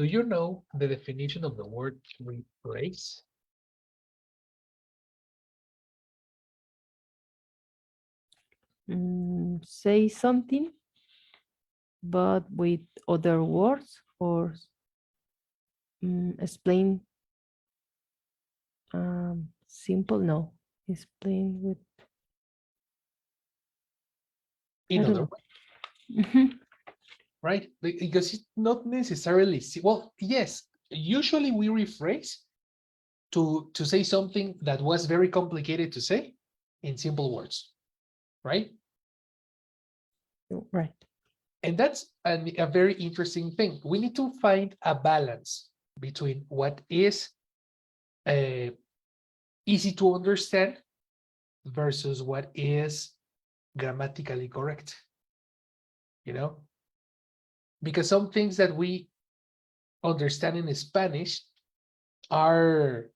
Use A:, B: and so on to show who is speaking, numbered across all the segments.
A: Do you know the definition of the word rephrase?
B: Say something, but with other words, or explain. Simple, no. Explain with.
A: In
B: I don't
A: other
B: know.
A: words, right? Because it's not necessarily, well, yes, usually we rephrase to say something that was very complicated to say in simple words, right?
B: Right.
A: And that's a very interesting thing. We need to find a balance between what is easy to understand versus what is grammatically correct, you know? Because some things that we understand in Spanish are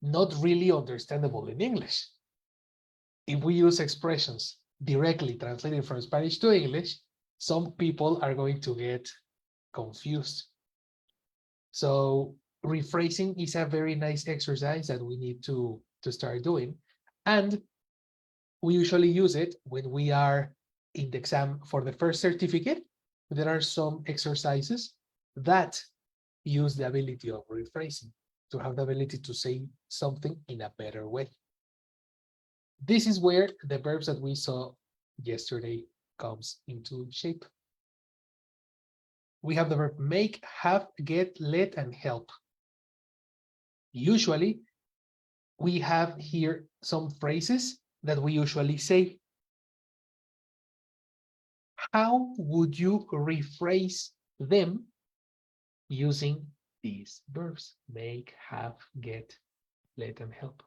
A: not really understandable in English. If we use expressions directly translated from Spanish to English, some people are going to get confused. So rephrasing is a very nice exercise that we need to start doing. And we usually use it when we are in the exam for the first certificate. There are some exercises that use the ability of rephrasing to have the ability to say something in a better way. This is where the verbs that we saw yesterday comes into shape. We have the verb make, have, get, let, and help. Usually, we have here some phrases that we usually say. How would you rephrase them using these verbs? Make, have, get, let, and help.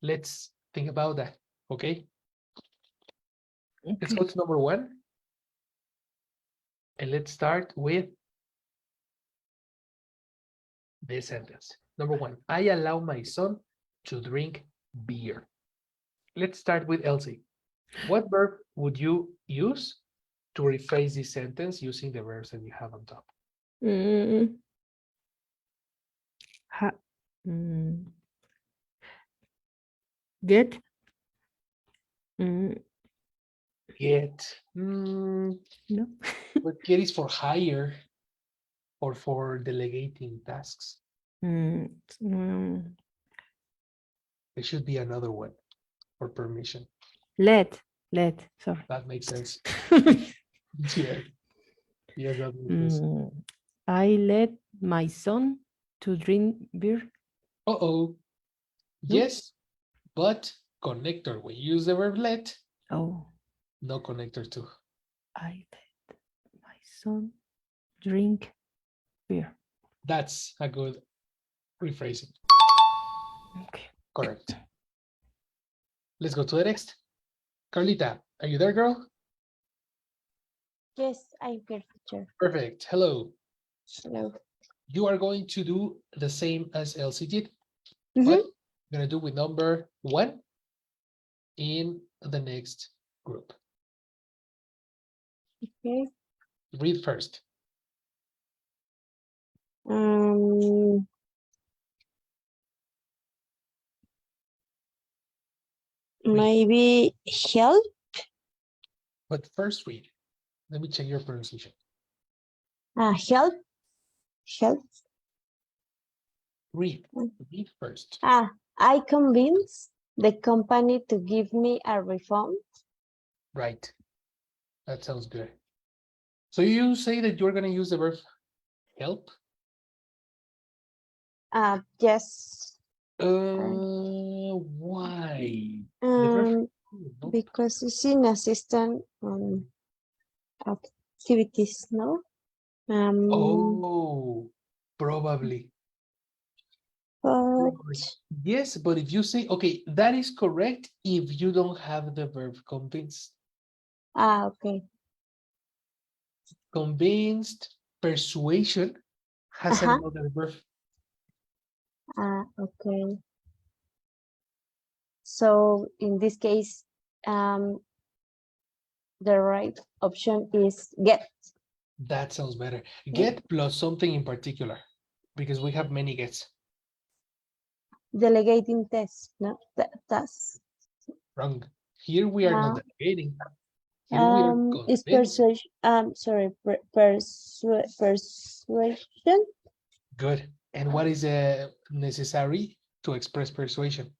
A: Let's think about that, okay? Let's go to number one. And let's start with this sentence. Number one, I allow my son to drink beer. Let's start with Elsie. What verb would you use to rephrase this sentence using the verbs that you have on top?
B: Get.
A: Get.
B: No.
A: But get is for hire or for delegating tasks. There should be another one for permission.
B: Let. Sorry.
A: That makes sense. Yeah. Yeah, that makes sense.
B: I let my son to drink beer.
A: Uh-oh. Yes, but connector. We use the verb let.
B: Oh.
A: No connector too.
B: I let my son drink beer.
A: That's a good rephrasing.
B: Okay.
A: Correct. Let's go to the next. Carlita, are you there, girl?
C: Yes, I'm here, teacher.
A: Perfect. Hello.
C: Hello.
A: You are going to do the same as Elsie did,
C: Mm-hmm.
A: but I'm going to do with number one in the next group.
C: Okay.
A: Read first.
C: Maybe help.
A: But first read. Let me check your pronunciation.
C: Help. Help.
A: Read. Read first.
C: I convinced the company to give me a refund.
A: Right. That sounds good. So you say that you're going to use the verb help?
C: Yes.
A: Why? The verb,
C: Because it's in assistant activities, no?
A: Oh, probably.
C: But
A: Yes, but if you say, okay, that is correct if you don't have the verb convinced.
C: okay.
A: Convinced, persuasion has another verb.
C: Okay. So in this case, the right option is get.
A: That sounds better. Get plus something in particular, because we have many gets.
C: Delegating test, no, task.
A: Wrong. Here we are not
C: Uh,
A: delegating. Here we are
C: is
A: convincing.
C: persuasion, sorry, persuasion,
A: Good. And what is necessary to express persuasion?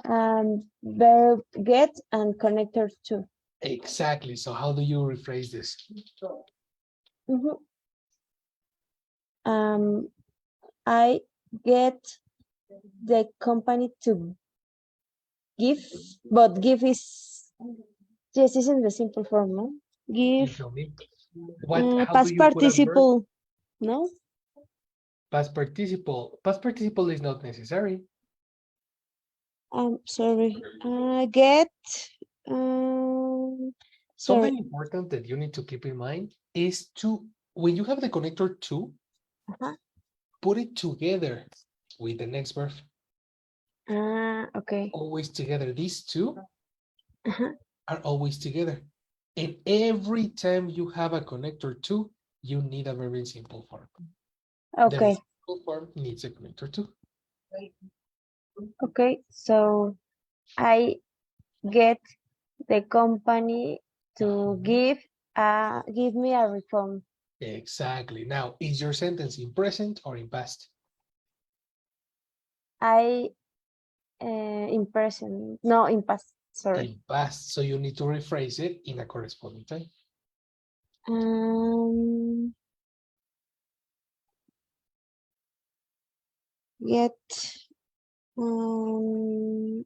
C: verb get and connector to.
A: Exactly. So how do you rephrase this?
C: Mhm. I get the company to give, but give is, yes, isn't the simple form, no?
A: You
C: Give,
A: tell me. What? How do
C: past
A: you put a verb?
C: participle, no?
A: Past participle. Past participle is not necessary.
C: Sorry, get, sorry,
A: Something important that you need to keep in mind is to, when you have the connector to,
C: uh-huh.
A: put it together with the next verb.
C: Okay.
A: Always together. These two
C: Uh-huh.
A: are always together. And every time you have a connector to, you need a very simple form. The
C: Okay,
A: simple form needs a connector to.
C: okay, so I get the company to give me a refund.
A: Exactly. Now, is your sentence in present or in past?
C: I in present, no, in past, sorry.
A: In past. So you need to rephrase it in a corresponding time.
C: Um, get um,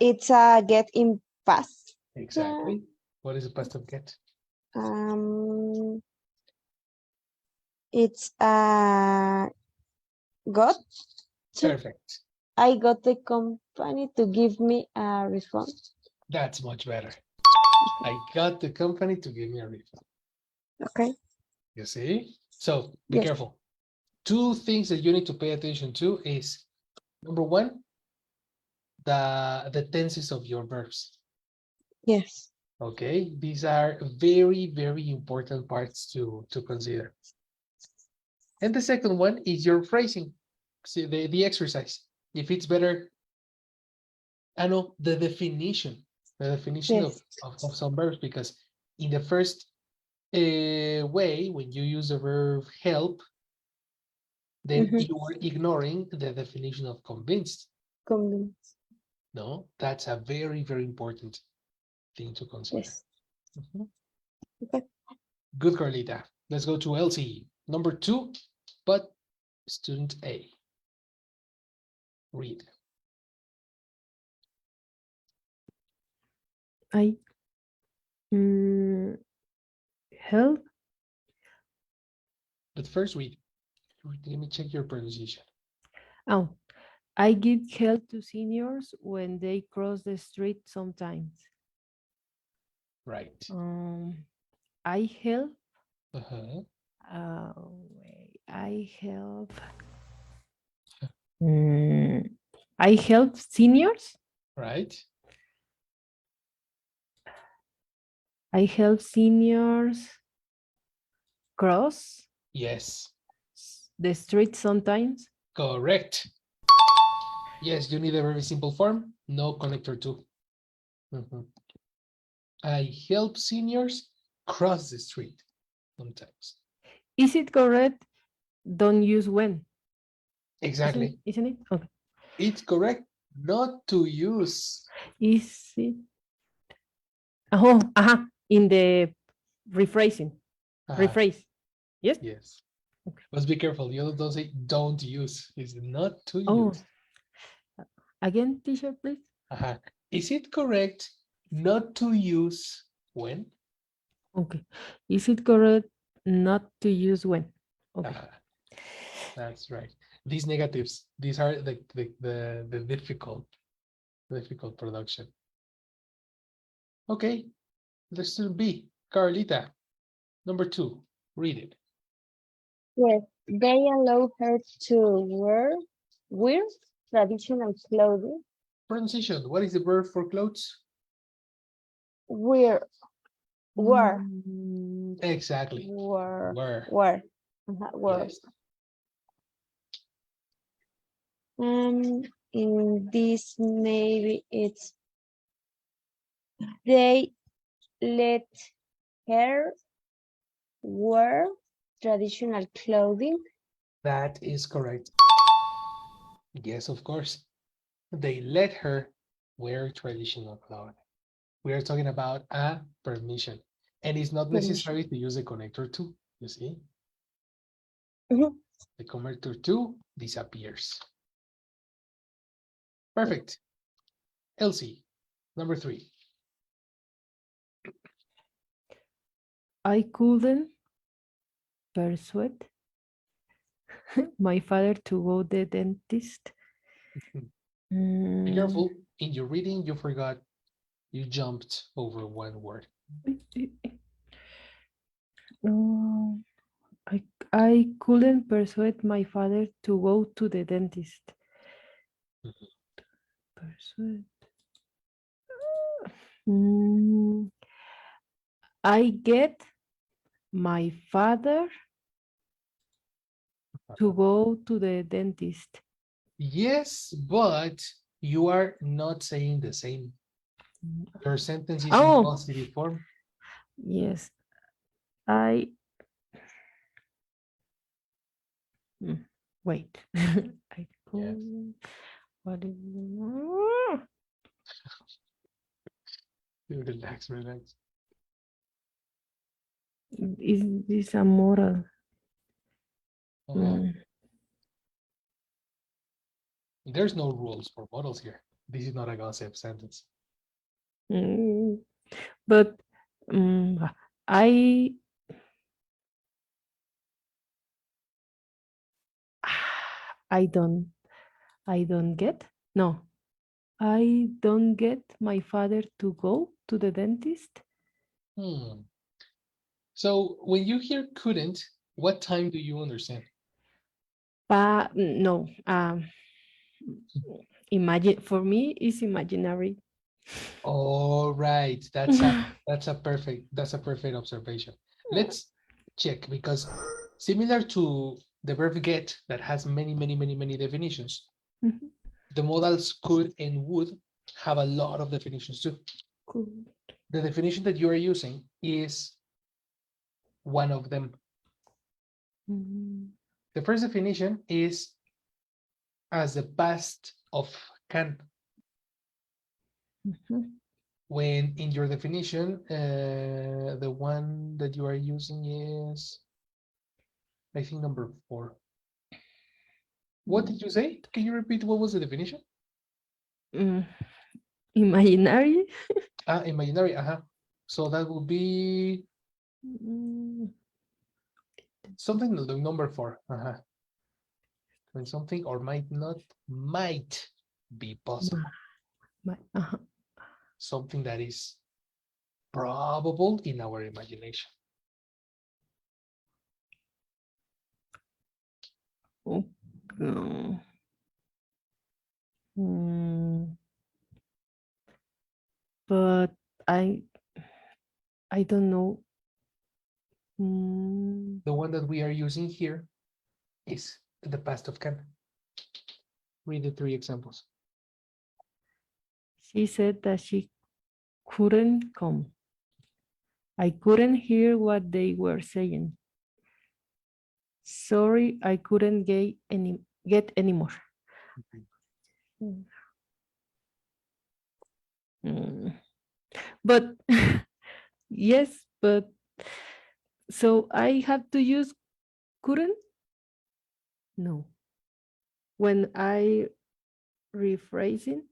C: it's a get in past.
A: Exactly. What is the past of get?
C: Um, it's got.
A: Perfect.
C: I got the company to give me a refund.
A: That's much better. I got the company to give me a refund.
C: Okay.
A: You see? So be
C: Yes.
A: careful. Two things that you need to pay attention to is number one, the tenses of your verbs.
C: Yes.
A: Okay, these are very, very important parts to consider. And the second one is your phrasing. See the exercise. If it's better, I know the definition
C: Yes.
A: of some verbs, because in the first way, when you use the verb help, then
C: Mm-hmm.
A: you are ignoring the definition of convinced.
C: Convenience.
A: No, that's a very, very important thing to consider.
C: Yes.
A: Mhm.
C: Okay.
A: Good, Carlita. Let's go to LC. Number 2, but student A. Read.
B: I help.
A: But first read. Let me check your pronunciation.
B: Oh, I give help to seniors when they cross the street sometimes.
A: Right.
B: I help.
A: Uh-huh.
B: Wait, Mm, I help seniors.
A: Right.
B: I help seniors cross
A: Yes.
B: the street sometimes.
A: Correct. Yes, you need a very simple form. No connector to. Mhm. I help seniors cross the street sometimes.
B: Is it correct? Don't use when.
A: Exactly.
B: Isn't it? Okay.
A: It's correct not to use.
B: Is it? Oh, in the rephrasing. Rephrase. Yes?
A: Yes. Let's be careful. You don't say don't use. It's not to
B: Oh,
A: use.
B: again, teacher, please.
A: Is it correct not to use when?
B: Okay. Is it correct not to use when? Okay.
A: That's right. These negatives, these are the difficult production. Okay, let's do B. Carlita, number 2, read it.
C: Yes. They allow her to wear traditional clothing
A: Pronunciation. What is the verb for clothes?
C: Wear, wear,
A: Exactly.
C: wear,
A: Were.
C: wear, wear.
A: Yes.
C: In this maybe it's they let her wear traditional clothing.
A: That is correct. Yes, of course. They let her wear traditional clothing. We are talking about a permission. And it's not
C: Permission.
A: necessary to use the connector to, you see?
C: Mhm.
A: The connector to disappears. Perfect. Elsie, number 3.
B: I couldn't persuade my father to go the dentist.
A: Be
B: Mm,
A: careful. In your reading, you forgot, you jumped over one word.
B: oh, I couldn't persuade my father to go to the dentist.
A: Mhm.
B: Persuade. Mm, I get my father to go to the dentist.
A: Yes, but you are not saying the same. Your sentence is in
B: Oh,
A: positive form.
B: yes. I wait. I
A: Yes.
B: could. What is
A: Relax, relax.
B: is this a moral?
A: Uh-huh.
B: Mm,
A: There's no rules for models here. This is not a gossip sentence.
B: mm, but mm, I I don't I don't get no. I don't get my father to go to the dentist.
A: Hmm. So when you hear couldn't, what time do you understand?
B: No. Imagine for me it's imaginary.
A: All right, that's a perfect observation. Let's check because similar to the verb get that has many definitions,
B: Mhm.
A: the modals could and would have a lot of definitions too.
B: Cool.
A: The definition that you are using is one of them.
B: Mm,
A: The first definition is as the past of can.
B: mhm.
A: When in your definition, the one that you are using is, I think, number 4. What did you say? Can you repeat what was the definition?
B: Mm, Imaginary.
A: Imaginary. Uh-huh. So that would be
B: Mm,
A: something like number 4. Uh-huh. When something or might be possible.
B: uh-huh.
A: Something that is probable in our imagination.
B: Oh, no. Mm, but I I don't know. Mm,
A: The one that we are using here is the past of can. Read the 3 examples.
B: she said that she couldn't come. I couldn't hear what they were saying. Sorry, I couldn't get any more. Mm. Mm. But yes, but so I have to use couldn't? No. When I rephrasing?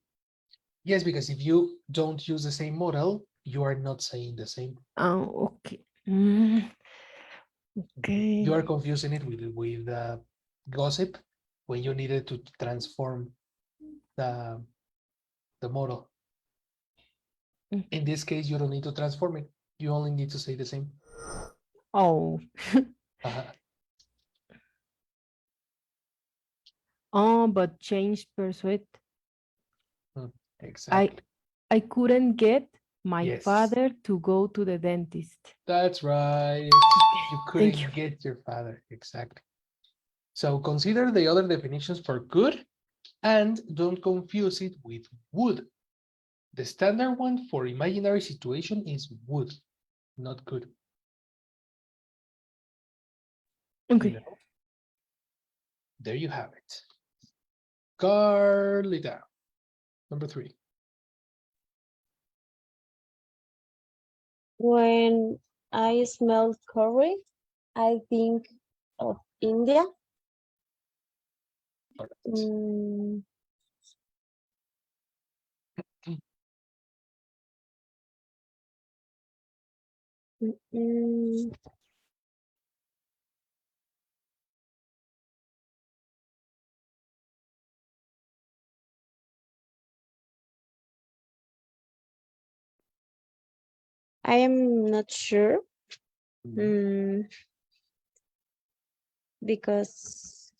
A: Yes, because if you don't use the same model, you are not saying the same.
B: Oh, okay.
A: You are
B: Okay.
A: confusing it with gossip when you needed to transform the the model. In this case, you don't need to transform it. You only need to say the same.
B: Oh,
A: Uh-huh.
B: oh, but change persuade.
A: Hmm. Exactly.
B: I couldn't get my
A: Yes.
B: father to go to the dentist.
A: That's right. You
B: Thank
A: couldn't
B: you.
A: get your father. Exactly. So consider the other definitions for could and don't confuse it with would. The standard one for imaginary situation is would, not could.
B: Okay.
A: You know? There you have it. Carlita, number 3.
C: When I smell curry, I think of India.
A: Correct.
C: Mm, mm, mm. I am not sure mm, because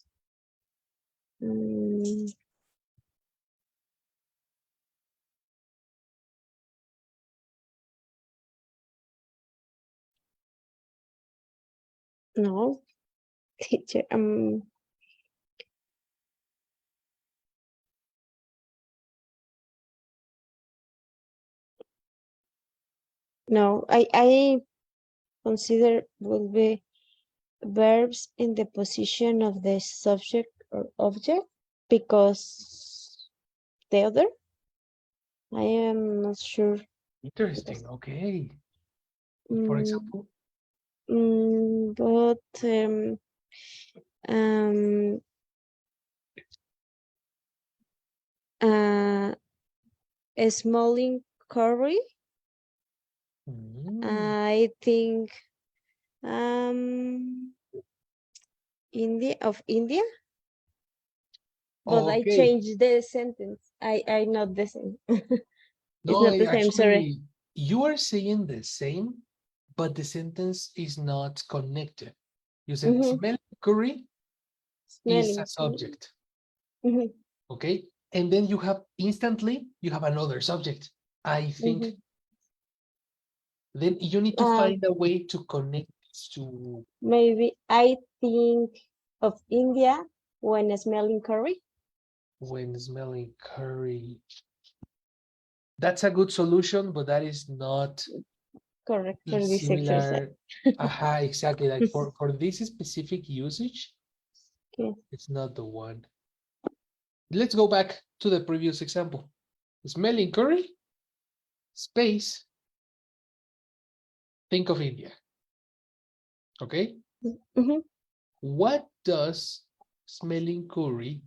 C: mm, no, teacher. No, I consider will be verbs in the position of the subject or object because the other I am not sure.
A: Interesting. Okay. For
C: Mm,
A: example,
C: but um, uh, smelling curry,
A: mm,
C: I think India of India, but I
A: okay.
C: changed the sentence. I not the same. It's
A: No,
C: not the same. Sorry.
A: actually, you are saying the same, but the sentence is not connected. You said
C: Mm-hmm.
A: smell curry is a
C: Smelling.
A: subject,
C: Mm-hmm.
A: okay? And then you have instantly, you have another subject. I think
C: Mm-hmm.
A: then you need to
C: Uh,
A: find a way to connect to
C: maybe I think of India when smelling curry.
A: when smelling curry. That's a good solution, but that is not
C: Correct for this exercise.
A: similar. Aha, exactly. Like for this specific usage,
C: Okay.
A: it's not the one. Let's go back to the previous example. Smelling curry, space, think of India. Okay?
C: Mm-hmm.
A: What does smelling curry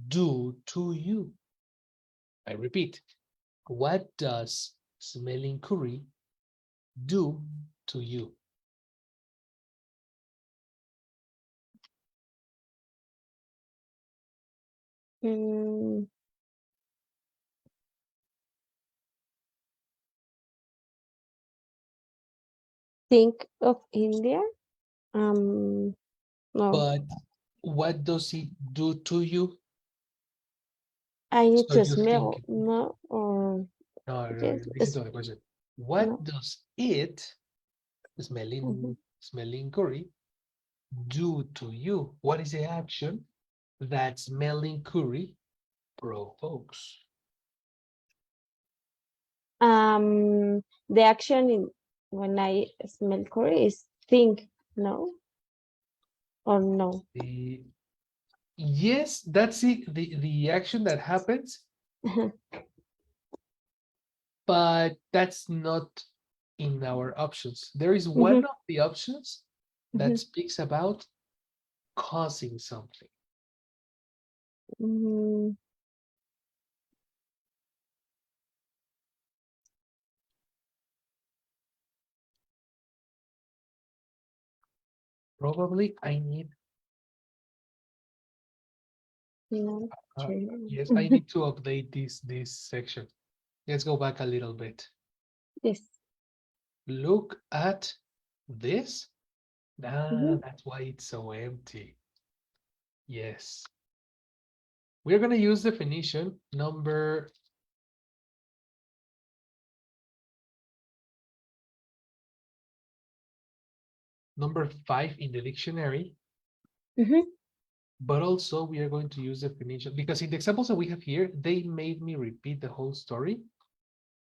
A: do to you? I repeat, what does smelling curry do to you?
C: Mm, think of India. No,
A: But what does it do to you?
C: I need
A: So
C: to
A: you think,
C: smell. No, or
A: no, no, no,
C: yes,
A: listen to the question. What
C: no.
A: does it,
C: Mm-hmm.
A: smelling curry, do to you? What is the action that smelling curry provokes?
C: The action in when I smell curry is think. No, or no.
A: The yes, that's it, the action that happens, but that's not in our options. There is one
C: Mhm,
A: of the options that
C: mhm,
A: speaks about causing something.
C: mhm.
A: Probably I need,
C: No,
A: uh,
C: true.
A: yes, I need to update this section. Let's go back a little bit.
C: Yes.
A: Look at this. Ah,
C: Mhm.
A: that's why it's so empty. Yes. We're going to use definition number number 5 in the dictionary,
C: Mhm,
A: but also we are going to use definition because in the examples that we have here, they made me repeat the whole story.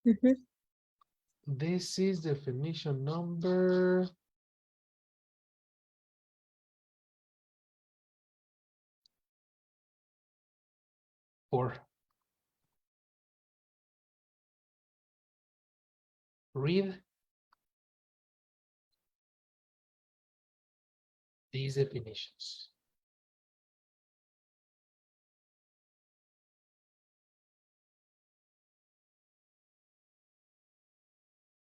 C: mhm.
A: This is definition number 4. Read these definitions.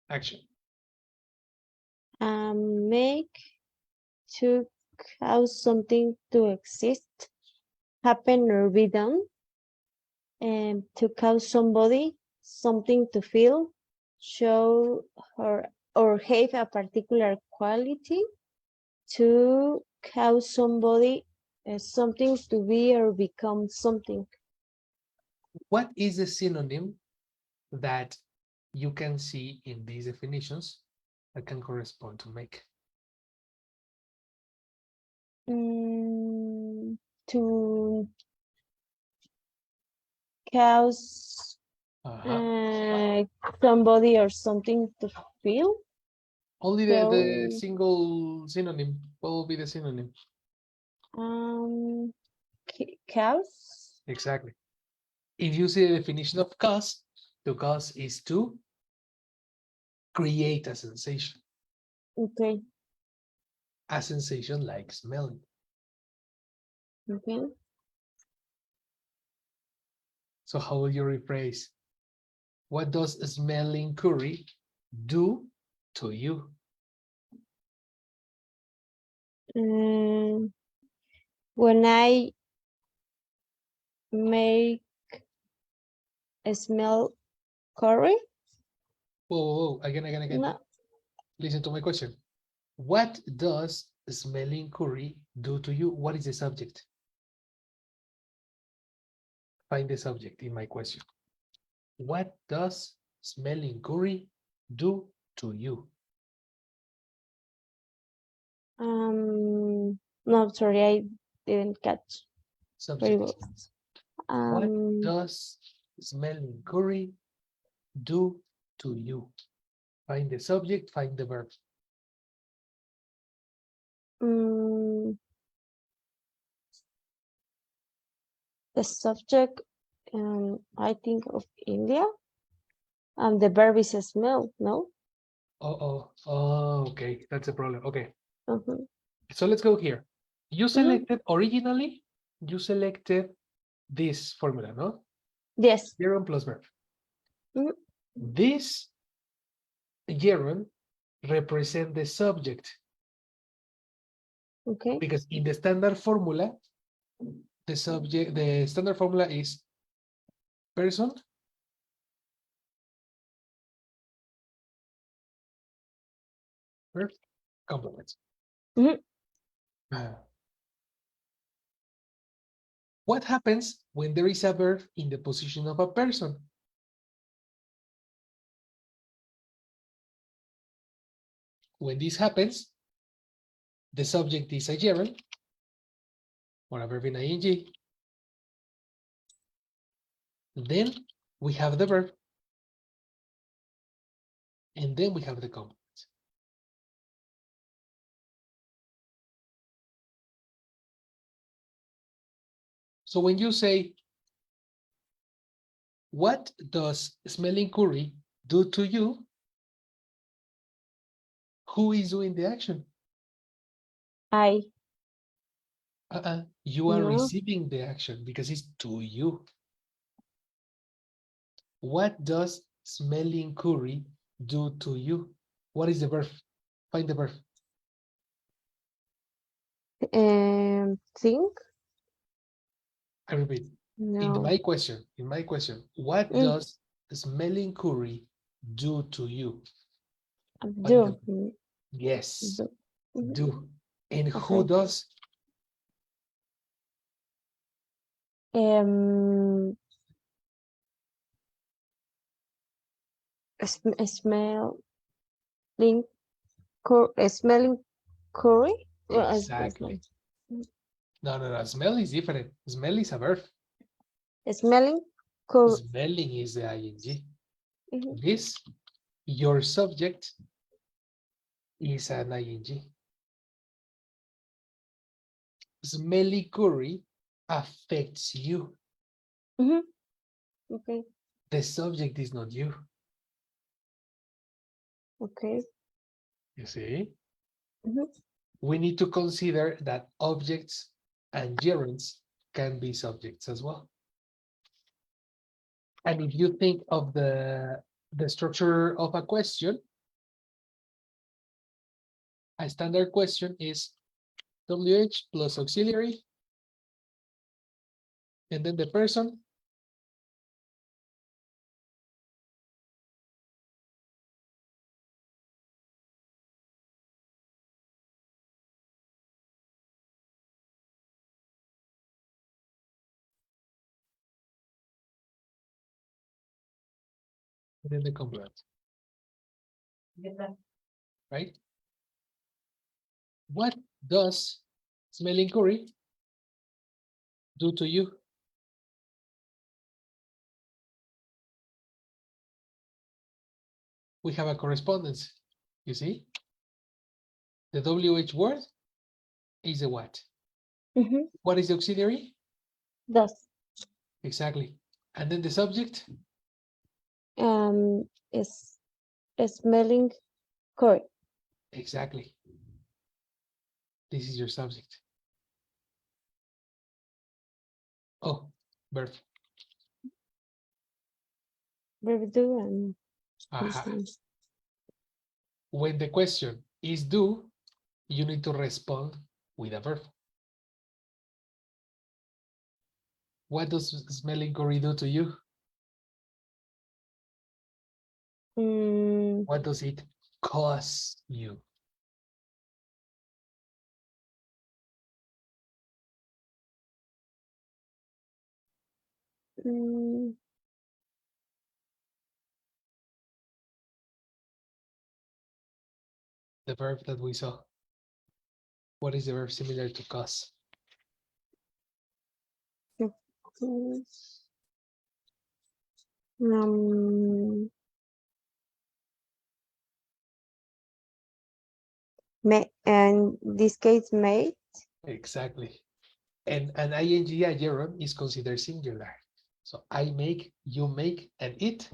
A: Action.
C: Make, to cause something to exist, happen or be done, and to cause somebody something to feel, show or have a particular quality, to cause somebody something to be or become something.
A: What is the synonym that you can see in these definitions that can correspond to make?
C: To cause
A: Uh-huh.
C: somebody or something to feel.
A: Only the
C: So
A: single synonym. What will be the synonym?
C: cause.
A: Exactly. If you see the definition of cause, to cause is to create a sensation.
C: Okay.
A: A sensation like smelling.
C: Okay.
A: So how will you rephrase? What does smelling curry do to you?
C: When I make a smell curry,
A: Whoa, whoa, whoa. Again.
C: no,
A: Listen to my question. What does smelling curry do to you? What is the subject? Find the subject in my question. What does smelling curry do to you?
C: no, sorry, I didn't catch very
A: Subject.
C: well.
A: What
C: Um,
A: does smelling curry do to you? Find the subject, find the verb.
C: mm, the subject, I think of India. The verb is smell, no?
A: Oh, okay. That's a problem. Okay.
C: Uh-huh.
A: So let's go here. You
C: Mhm.
A: selected originally, you selected this formula, no?
C: Yes.
A: Gerund plus verb.
C: Mhm.
A: This gerund represent the subject
C: Okay.
A: because in the standard formula, the standard formula is person, verb, complement.
C: Mhm.
A: What happens when there is a verb in the position of a person? When this happens, the subject is a gerund or a verb in ing. Then we have the verb, and then we have the complement. So when you say, what does smelling curry do to you? Who is doing the action?
C: I
A: You are
C: no.
A: receiving the action because it's to you. What does smelling curry do to you? What is the verb? Find the verb.
C: Think
A: I repeat. In
C: no.
A: my question, what
C: Mm,
A: does smelling curry do to you? Find the
C: do.
A: yes,
C: Do. Mhm.
A: do. And who
C: Okay.
A: does?
C: Um, smell, link, smelling curry.
A: Exactly. No. Smell is different. Smell is a verb.
C: Smelling curry.
A: Smelling is the ing.
C: Mhm.
A: This, your subject, is an ing. Smelly curry affects you.
C: Mhm. Okay.
A: The subject is not you.
C: Okay.
A: You see?
C: Mhm.
A: We need to consider that objects and gerunds can be subjects as well. And if you think of the structure of a question, a standard question is WH plus auxiliary, and then the person, and then the complement. Right? What does smelling curry do to you? We have a correspondence. You see? The WH word is a what?
C: Mhm.
A: What is the auxiliary?
C: Thus,
A: Exactly. And then the subject?
C: is smelling curry.
A: Exactly. This is your subject. Oh, verb.
C: Verb do and
A: Aha.
C: listen.
A: When the question is do, you need to respond with a verb. What does smelling curry do to you?
C: Mm,
A: What does it cost you?
C: mm,
A: The verb that we saw. What is the verb similar to cost?
C: mm, um, and this case made
A: Exactly. And an ing gerund is considered singular. So I make, you make, and it.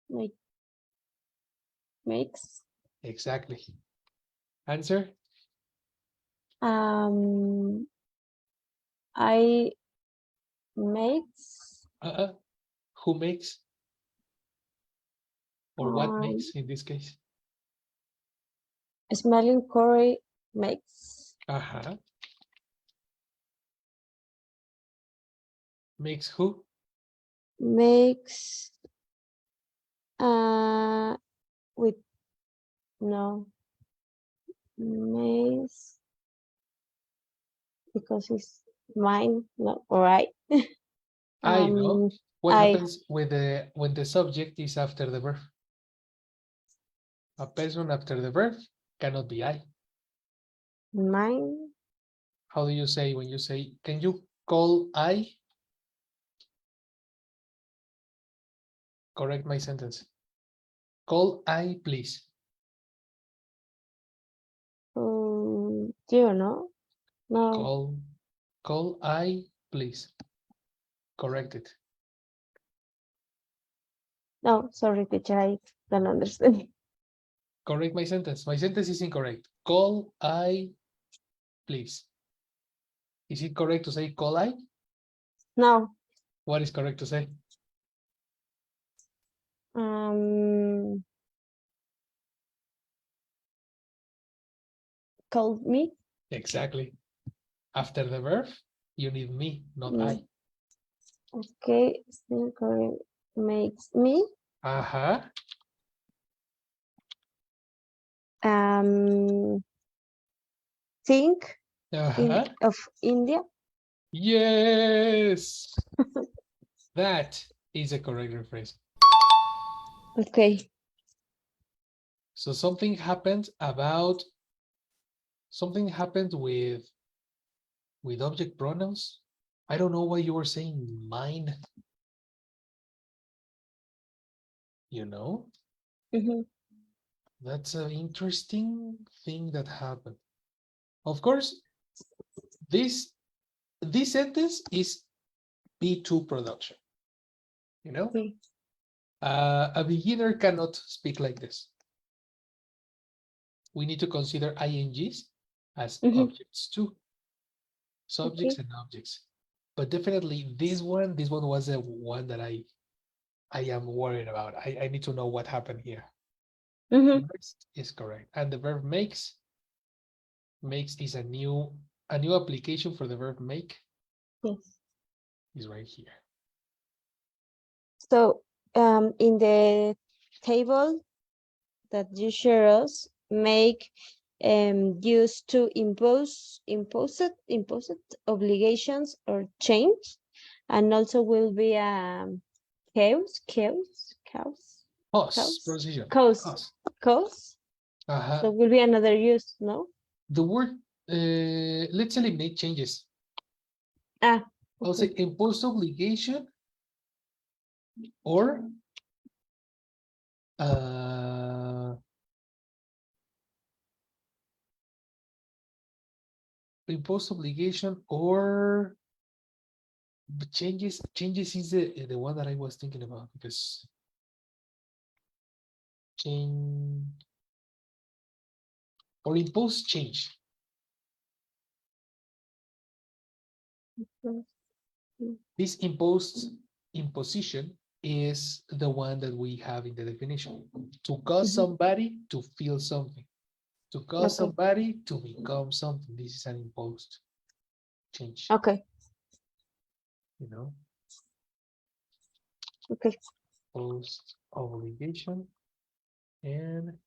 C: make makes
A: Exactly. Answer?
C: I makes
A: Who makes? Or what
C: um
A: makes in this case?
C: smelling curry makes
A: Makes who?
C: makes with no makes because it's mine, no, all right.
A: I know. What
C: I
A: happens with the when the subject is after the verb? A person after the verb cannot be I.
C: mine.
A: How do you say when you say, can you call I? Correct my sentence. Call I, please.
C: Do you know? No,
A: Call I, please. Correct it.
C: no, sorry, teacher, I don't understand.
A: Correct my sentence. My sentence is incorrect. Call I, please. Is it correct to say call I?
C: No,
A: What is correct to say?
C: called me.
A: Exactly. After the verb, you need me, not I.
C: Okay, smelling curry makes me think of India.
A: Yes. That is a correct rephrase.
C: Okay.
A: So something happened about something happened with object pronouns. I don't know why you were saying mine. You know,
C: Mhm.
A: that's an interesting thing that happened. Of course, this sentence is B2 production. You know,
C: Okay.
A: a beginner cannot speak like this. We need to consider INGs as
C: Mhm.
A: objects too, subjects
C: Okay.
A: and objects. But definitely this one was the one that I am worried about. I need to know what happened here.
C: Mhm.
A: The rest is correct. And the verb makes is a new application for the verb make
C: Yes.
A: is right here.
C: So, in the table that you share us, make used to imposed obligations or change, and also will be chaos, chaos, chaos,
A: Cause,
C: chaos,
A: preposition,
C: cause,
A: cause.
C: cause. So will be another use, no?
A: The word, let's eliminate changes.
C: Ah,
A: I'll say
C: okay.
A: imposed obligation or imposed obligation or changes is the one that I was thinking about because change or imposed change.
C: Mm, mm,
A: This imposition is the one that we have in the definition. To cause
C: mhm.
A: somebody to feel something. To cause
C: Okay.
A: somebody to become something. This is an imposed change,
C: Okay.
A: you know,
C: Okay.
A: imposed obligation and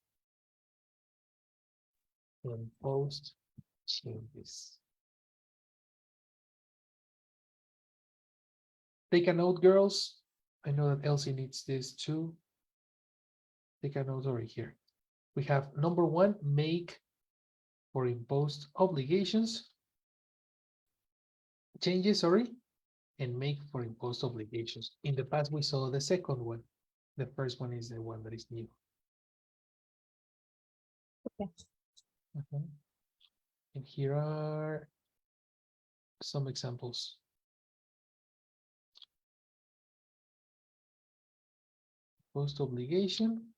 A: imposed changes. Take a note, girls. I know that Elsie needs this too. Take a note over here. We have number one, make for imposed obligations, changes, sorry, and make for imposed obligations. In the past, we saw the second one. The first one is the one that is new.
C: Okay.
A: And here are some examples. Post obligation.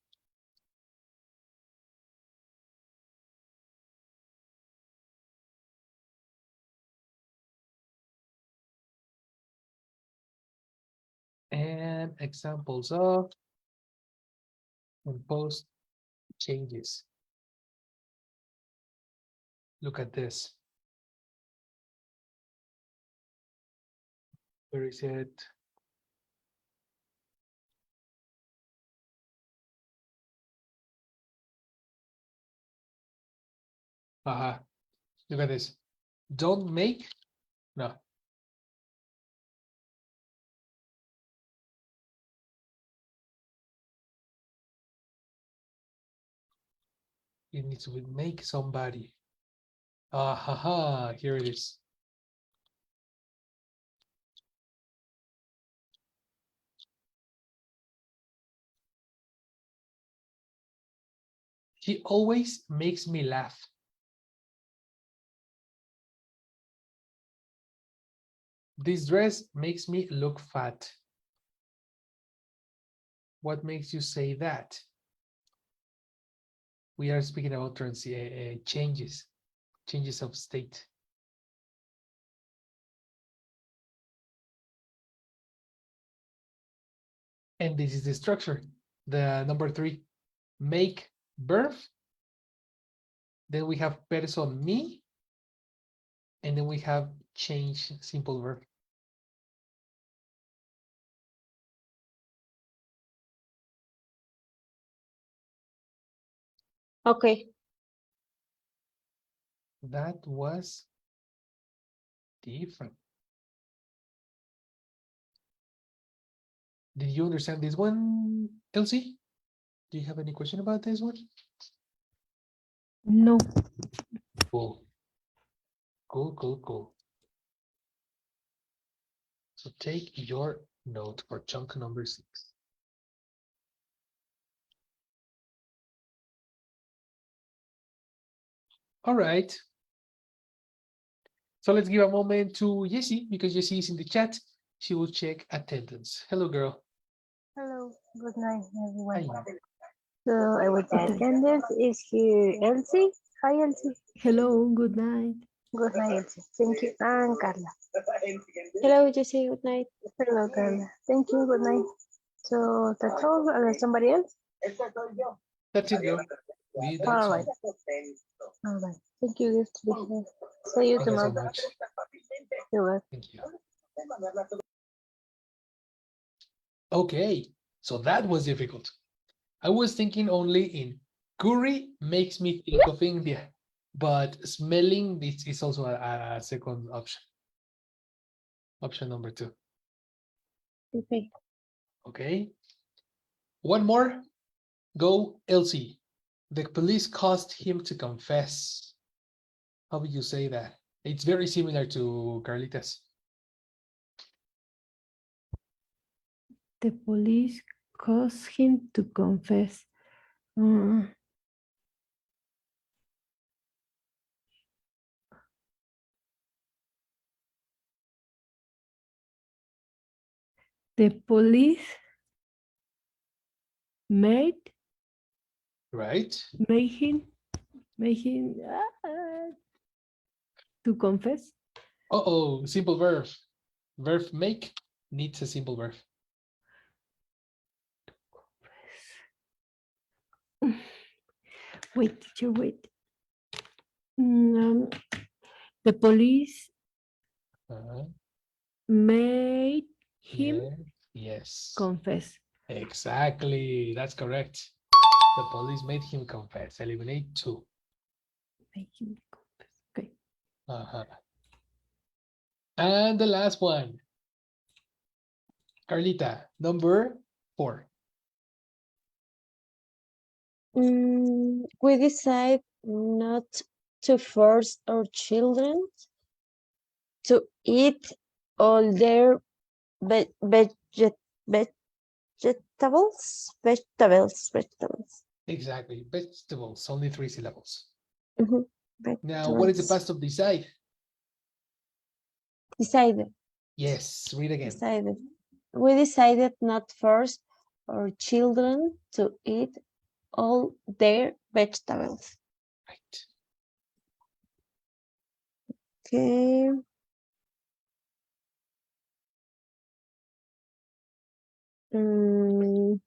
A: And examples of imposed changes. Look at this. Where is it? Look at this. Don't make. No. It needs to make somebody. Here it is. He always makes me laugh. This dress makes me look fat. What makes you say that? We are speaking about changes of state. And this is the structure. The number three, make verb. Then we have Pérez on me. And then we have change simple verb.
C: Okay.
A: That was different. Did you understand this one, Elsie? Do you have any question about this one?
B: No.
A: Cool. Cool. So take your note for chunk number 6. All right. So let's give a moment to Jessie because Jessie is in the chat. She will check attendance. Hello, girl.
D: Hello, good night, everyone.
A: Hi.
D: So I will take attendance. Is here Elsie? Hi, Elsie.
B: Hello, good night.
D: Good night, Elsie. Thank you. And Carla.
C: Hello, Jesse. Good night.
D: Hello, Carla. Thank you. Good night. So that's all. Somebody else?
A: That's it, girl. That's
D: All
A: all.
D: right. All right. Thank you. Good to be here. See you
A: Thank you so
D: tomorrow.
A: much.
D: You're welcome.
A: Thank you. Okay, so that was difficult. I was thinking only in curry makes me think of India, but smelling this is also a second option. Option number 2.
C: Okay.
A: Okay. One more. Go, Elsie. The police caused him to confess. How would you say that? It's very similar to Carlitas.
B: The police caused him to confess. Mm, the police made
A: Right?
B: him to confess.
A: Uh-oh, simple verb. Verb make needs a simple verb.
B: Wait, teacher, wait. The police made him
A: Yes.
B: confess.
A: Exactly. That's correct. The police made him confess. Eliminate 2.
B: Make him confess. Okay.
A: And the last one. Carlita, number 4.
C: We decide not to force our children to eat all their vegetables.
A: Exactly. Vegetables, only 3 syllables.
C: Mhm.
A: Now, what is the
C: Vegetables.
A: past of decide?
C: Decided.
A: Yes, read again.
C: Decided. We decided not force our children to eat all their vegetables.
A: Right.
C: Okay. Mm,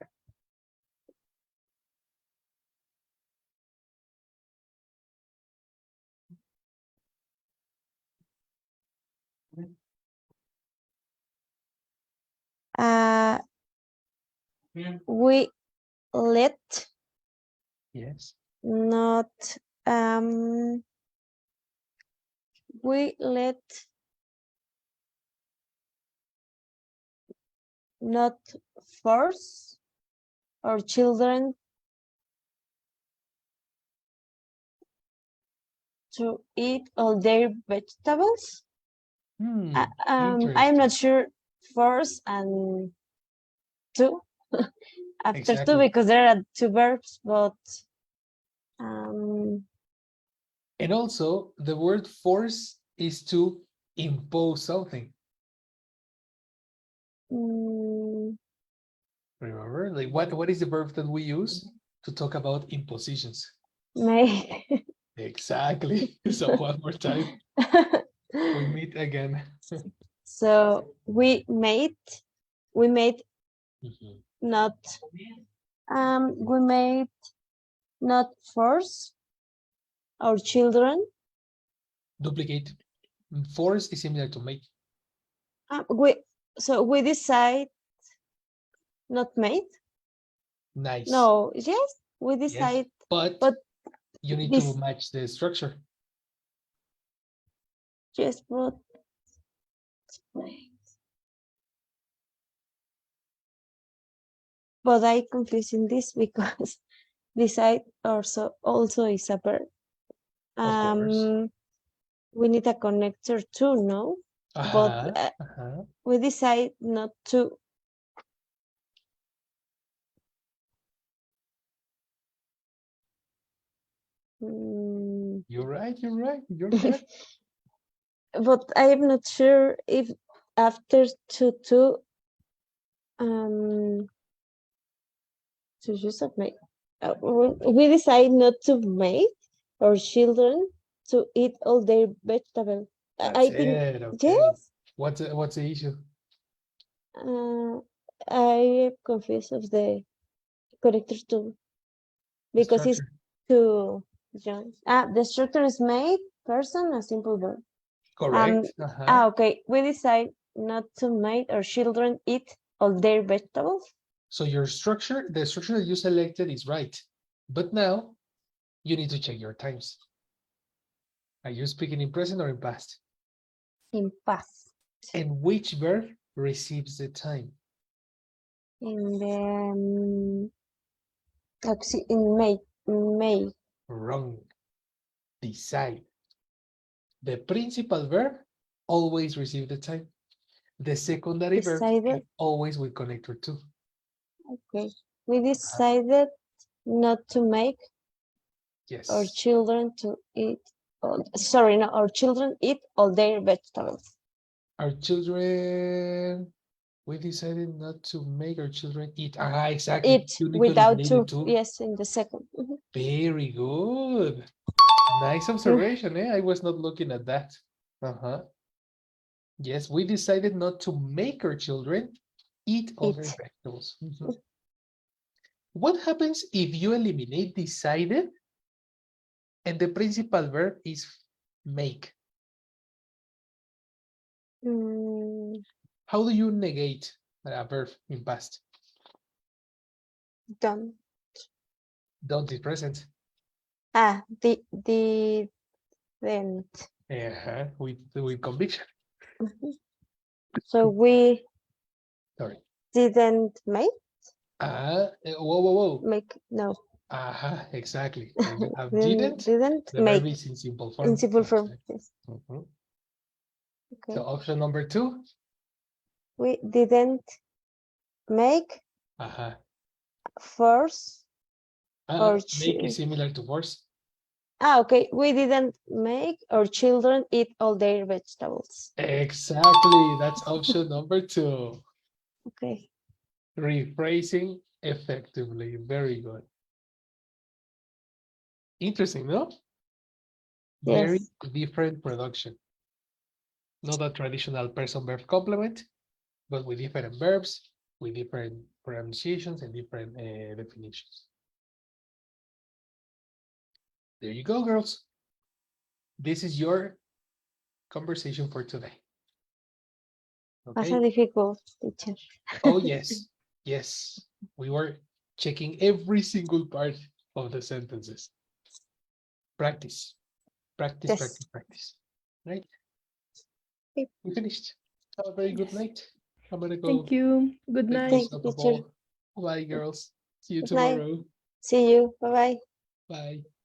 C: we let
A: Yes.
C: not we let not force our children to eat all their vegetables. I'm
A: Interesting.
C: not sure force and two after two
A: Exactly.
C: because there are 2 verbs, but
A: And also, the word force is to impose something. Remember, like what is the verb that we use to talk about impositions?
C: may
A: Exactly. So one more time, we meet again.
C: so we made
A: Mhm.
C: not we made not force our children.
A: Duplicate. Force is similar to make.
C: We decide not made.
A: Nice.
C: No, yes, we decide.
A: Yes, but you need to match the structure.
C: Yes, but I confusing this because decide also is a verb.
A: Of course.
C: we need a connector too, no?
A: Uh-huh,
C: But
A: uh-huh.
C: we decide not to. Mm,
A: You're right, you're right, you're correct.
C: but I am not sure if after to use of make we decide not to make our children to eat all their vegetables.
A: That's
C: I think
A: it, okay.
C: yes.
A: What's the issue?
C: I am confused of the connector too
A: The
C: because it's
A: structure.
C: too young. The structure is made person a simple verb.
A: Correct. Uh-huh.
C: Okay. We decide not to make our children eat all their vegetables.
A: So your structure, the structure that you selected is right. But now you need to check your times. Are you speaking in present or in past?
C: In past.
A: And which verb receives the time?
C: In the in May.
A: Wrong. Decide. The principal verb always receive the time. The secondary verb
C: Decided.
A: is always with connector to.
C: Okay. We decided not to make
A: Yes.
C: our children to eat. Sorry, no, our children eat all their vegetables.
A: Our children, we decided not to make our children eat. Ah, exactly.
C: Eat
A: You need to
C: without
A: eliminate
C: to.
A: the two.
C: Yes, in the second. Mhm.
A: Very good. Nice observation, eh? I was not looking at that. Uh-huh. Yes, we decided not to make our children eat all their
C: Eat.
A: vegetables. Mhm. What happens if you eliminate decided and the principal verb is make? How do you negate a verb in past?
C: Done.
A: Don't is present.
C: Didn't.
A: With conviction.
C: Mhm. So we
A: Sorry.
C: didn't make
A: Whoa.
C: no.
A: Exactly. When you have didn't,
C: Didn't
A: the
C: make
A: verb is in simple form.
C: in simple form.
A: Exactly.
C: Yes.
A: Mhm.
C: Okay.
A: So option number 2.
C: We didn't make force or
A: Make is similar to force.
C: okay. We didn't make our children eat all their vegetables.
A: Exactly. That's option number 2.
C: Okay.
A: Rephrasing effectively. Very good. Interesting, no? Very
C: Yes.
A: different production. Not a traditional person-verb complement, but with different verbs, with different pronunciations and different definitions. There you go, girls. This is your conversation for today.
C: That's
A: Okay.
C: a difficult teacher.
A: Oh, yes. Yes. We were checking every single part of the sentences. Practice. Practice,
C: Yes.
A: practice, practice. Right?
C: Okay.
A: We finished. Have a very good
C: Yes.
A: night. I'm gonna go
B: Thank you. Good
A: take
B: night.
C: Thank
A: myself
C: you,
A: a
C: teacher.
A: bowl. Bye, girls. See you
C: Good night.
A: tomorrow.
C: See you. Bye bye.
A: Bye.